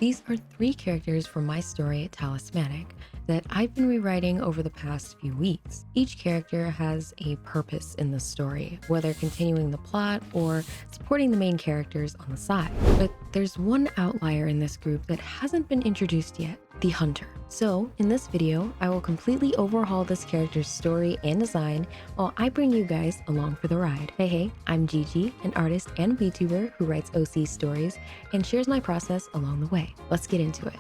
These are 3 characters from my story, Talismanic, that I've been rewriting over the past few weeks. Each character has a purpose in the story, whether continuing the plot or supporting the main characters on the side. But there's one outlier in this group that hasn't been introduced yet, the Hunter. So in this video, I will completely overhaul this character's story and design while I bring you guys along for the ride. Hey, I'm Gigi, an artist and VTuber who writes OC stories and shares my process along the way. Let's get into it.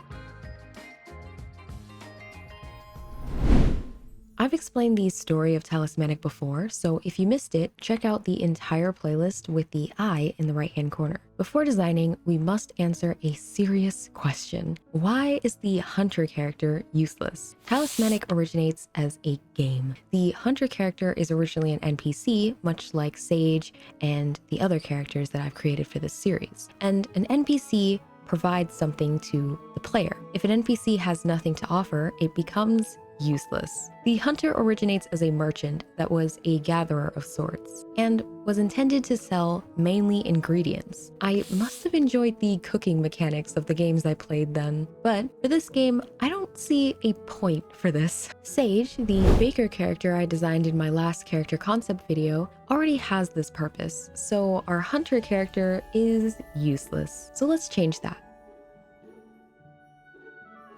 I've explained the story of Talismanic before, so if you missed it, check out the entire playlist with the I in the right-hand corner. Before designing, we must answer a serious question. Why is the Hunter character useless? Talismanic originates as a game. The Hunter character is originally an NPC, much like Sage and the other characters that I've created for this series. And an NPC provides something to the player. If an NPC has nothing to offer, it becomes useless. The Hunter originates as a merchant that was a gatherer of sorts and was intended to sell mainly ingredients. I must have enjoyed the cooking mechanics of the games I played then, but for this game, I don't see a point for this. Sage, the baker character I designed in my last character concept video, already has this purpose, so our Hunter character is useless. So let's change that.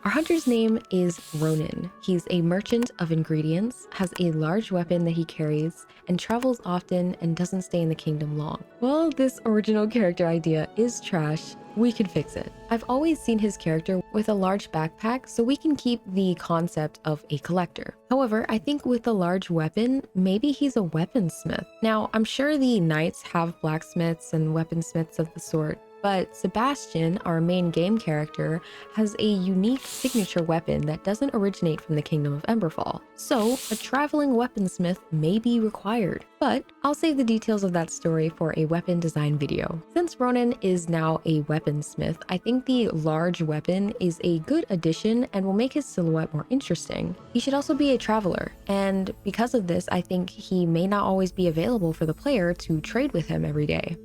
Our hunter's name is Ronin. He's a merchant of ingredients, has a large weapon that he carries, and travels often and doesn't stay in the kingdom long. Well, this original character idea is trash. We can fix it. I've always seen his character with a large backpack, so we can keep the concept of a collector. However, I think with a large weapon, maybe he's a weaponsmith. Now, I'm sure the knights have blacksmiths and weaponsmiths of the sort, but Sebastian, our main game character, has a unique signature weapon that doesn't originate from the kingdom of 𝑻𝒊𝒏𝒆. So a traveling weaponsmith may be required, but I'll save the details of that story for a weapon design video. Since Ronin is now a weaponsmith, I think the large weapon is a good addition and will make his silhouette more interesting. He should also be a traveler, and because of this, I think he may not always be available for the player to trade with him every day.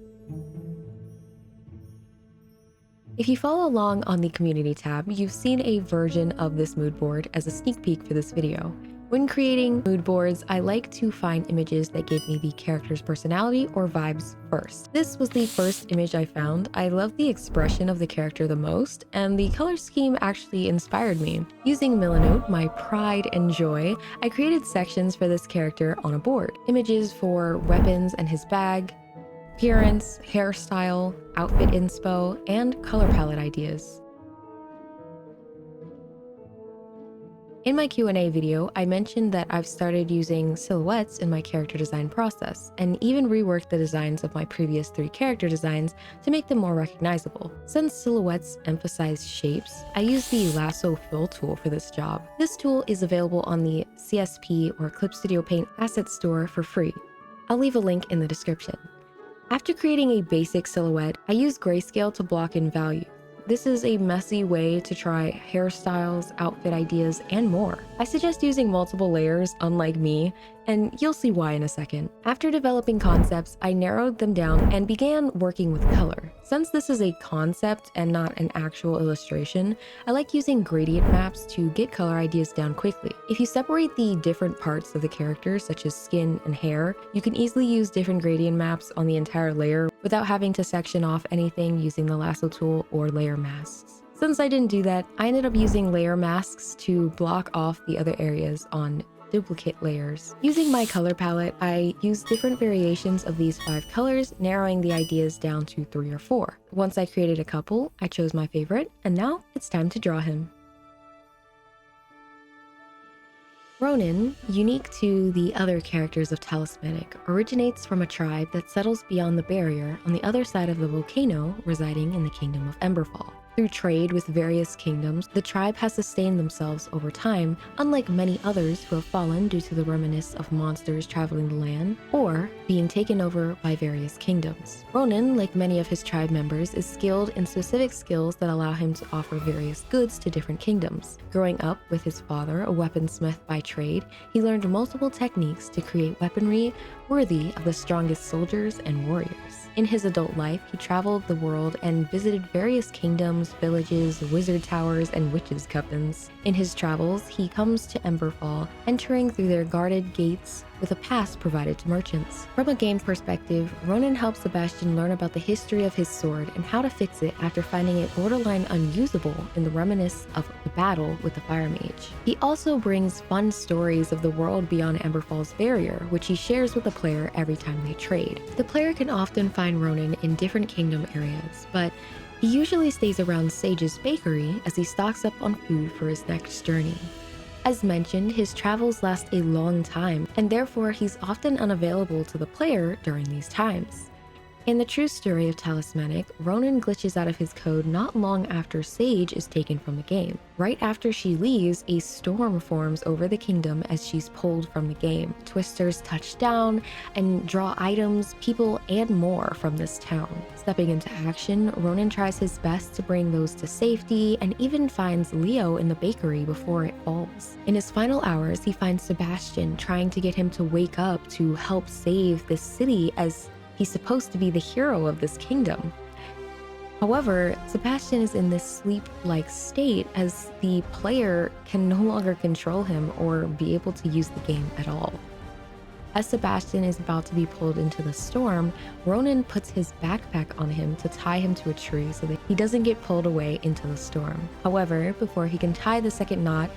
If you follow along on the community tab, you've seen a version of this mood board as a sneak peek for this video. When creating mood boards, I like to find images that give me the character's personality or vibes first. This was the first image I found. I love the expression of the character the most, and the color scheme actually inspired me. Using Milanote, my pride and joy, I created sections for this character on a board. Images for weapons and his bag, appearance, hairstyle, outfit inspo, and color palette ideas. In my Q&A video, I mentioned that I've started using silhouettes in my character design process, and even reworked the designs of my previous 3 character designs to make them more recognizable. Since silhouettes emphasize shapes, I use the Lasso fill tool for this job. This tool is available on the CSP or Clip Studio Paint asset store for free. I'll leave a link in the description. After creating a basic silhouette, I use grayscale to block in value. This is a messy way to try hairstyles, outfit ideas, and more. I suggest using multiple layers, unlike me, and you'll see why in a second. After developing concepts, I narrowed them down and began working with color. Since this is a concept and not an actual illustration, I like using gradient maps to get color ideas down quickly. If you separate the different parts of the character, such as skin and hair, you can easily use different gradient maps on the entire layer without having to section off anything using the lasso tool or layer masks. Since I didn't do that, I ended up using layer masks to block off the other areas on duplicate layers. Using my color palette, I used different variations of these 5 colors, narrowing the ideas down to 3 or 4. Once I created a couple, I chose my favorite, and now it's time to draw him. Ronin, unique to the other characters of Talismanic, originates from a tribe that settles beyond the barrier on the other side of the volcano, residing in the kingdom of 𝑻𝒊𝒏𝒆. Through trade with various kingdoms, the tribe has sustained themselves over time, unlike many others who have fallen due to the reminiscence of monsters traveling the land, or being taken over by various kingdoms. Ronin, like many of his tribe members, is skilled in specific skills that allow him to offer various goods to different kingdoms. Growing up with his father, a weaponsmith by trade, he learned multiple techniques to create weaponry worthy of the strongest soldiers and warriors. In his adult life, he traveled the world and visited various kingdoms, villages, wizard towers, and witches' covens. In his travels, he comes to 𝑻𝒊𝒏𝒆, entering through their guarded gates with a pass provided to merchants. From a game perspective, Ronin helps Sebastian learn about the history of his sword and how to fix it after finding it borderline unusable in the reminiscence of the battle with the fire mage. He also brings fun stories of the world beyond 𝒂𝒐𝒂𝒍𝒏𝒆 barrier, which he shares with the player every time they trade. The player can often find Ronin in different kingdom areas, but he usually stays around Sage's bakery as he stocks up on food for his next journey. As mentioned, his travels last a long time, and therefore he's often unavailable to the player during these times. In the true story of Talismanic, Ronin glitches out of his code not long after Sage is taken from the game. Right after she leaves, a storm forms over the kingdom as she's pulled from the game. Twisters touch down and draw items, people, and more from this town. Stepping into action, Ronin tries his best to bring those to safety and even finds Leo in the bakery before it falls. In his final hours, he finds Sebastian trying to get him to wake up to help save this city, as he's supposed to be the hero of this kingdom. However, Sebastian is in this sleep-like state as the player can no longer control him or be able to use the game at all. As Sebastian is about to be pulled into the storm, Ronin puts his backpack on him to tie him to a tree so that he doesn't get pulled away into the storm. However, before he can tie the second knot,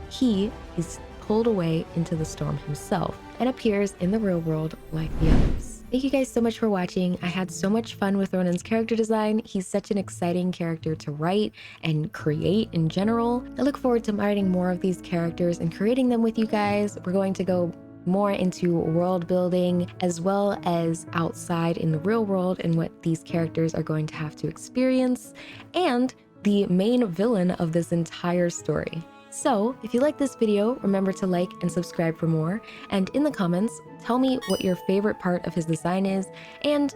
he is pulled away into the storm himself and appears in the real world like the others. Thank you guys so much for watching. I had so much fun with Ronin's character design. He's such an exciting character to write and create in general. I look forward to writing more of these characters and creating them with you guys. We're going to go more into world building as well as outside in the real world and what these characters are going to have to experience, and the main villain of this entire story. So if you like this video, remember to like and subscribe for more, and in the comments, tell me what your favorite part of his design is and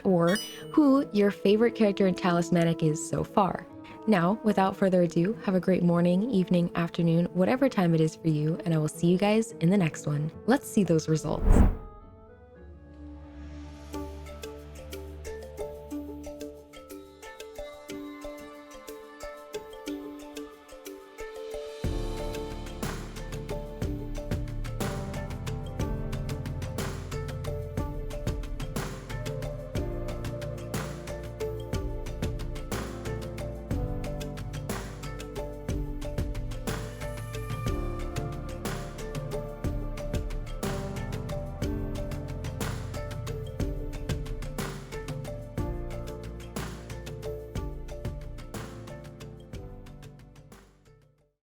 /or who your favorite character in Talismanic is so far. Now, without further ado, have a great morning, evening, afternoon, whatever time it is for you, and I will see you guys in the next one. Let's see those results.